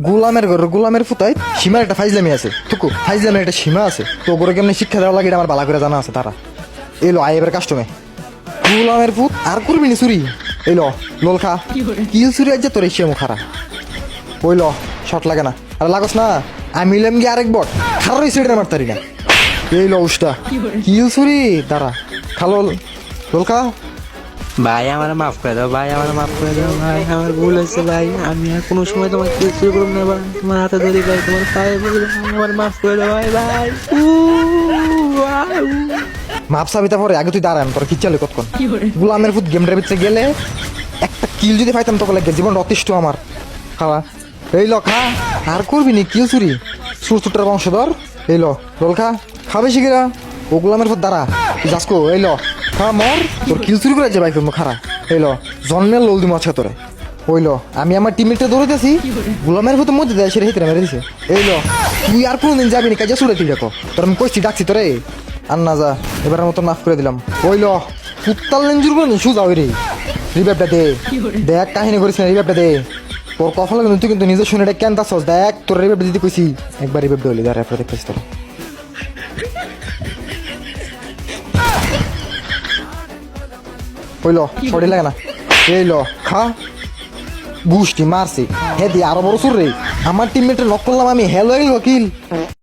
গোলামের ঘর গোলামের ফুতায় সীমার একটা ফাইজলামি আছে টুকু ফাইজলামের একটা সীমা আছে তো ওগুলো কেমনি শিক্ষা দেওয়া লাগে এটা আমার বালা করে জানা আছে তারা এলো আইবের কাস্টমে গোলামের ফুত আর করবি নি চুরি এলো লোল খা কিল চুরি আজ তোর এসে মুখ খারা ওইল শট লাগে না আর লাগস না আমি এলাম গিয়ে আরেক বট খারাপ সিটে মারতারি না এইলো উষ্টা কিল চুরি দাঁড়া খালো লোল খা ভাই আমার মাফ করে দাও ভাই, আমার মাফ করে দাও ভাই, আমার ভুল হয়েছে ভাই, আমি আর কোনো সময় তোমার কিছু করব না ভাই, তোমার হাতে ধরি ভাই, তোমার পায়ে পড়ি ভাই, আমার মাফ করে দাও ভাই ভাই। মাপ সাবিতা পরে আগে তুই দাঁড়ান তোর কিচ্ছালে কতক্ষণ গোলামের ফুট গেমটার ভিতরে গেলে একটা কিল যদি পাইতাম তোকে লাগে জীবন অতিষ্ঠ আমার খাওয়া এই ল খা আর করবি নি কিল চুরি সুরচুটার বংশধর এই ল রোল খা খাবে শিখিরা ও গোলামের ফুট দাঁড়া তুই যাসকো এই ল খা মর তোর কিল চুরি করে যে বাইক খারা এই ল জন্মের লোল দিম আছে তোরে ওইল আমি আমার টিমমেটটা দৌড়াইতেছি গোলামের ফুটের মধ্যে দেয় সেটা হিতরে মেরে দিছে এই ল তুই আর কোনদিন যাবি না কাজে ছুড়ে তুই দেখো তোর আমি কইছি ডাকছি তোরে আর না যা এবারের মতো মাফ করে দিলাম ওইল ফুটতাল লেঞ্জুর করে সুজা ওই রে রিভাইভটা দে দেখ কাহিনী করিস না রিভাইভটা দে তোর কখন লাগে তুই কিন্তু নিজে শুনে কেন তাছস দেখ তোর রিভাইভটা দিতে কইছি একবার রিভাইভটা হলি দাঁড়া এরপর দেখতেছিস তোর ওইল সরি লাগে না এই ল খা গুষ্টি মারছি হে দি আরো বড় সুর রে আমার টিমমেটের নক করলাম আমি হেলো কিল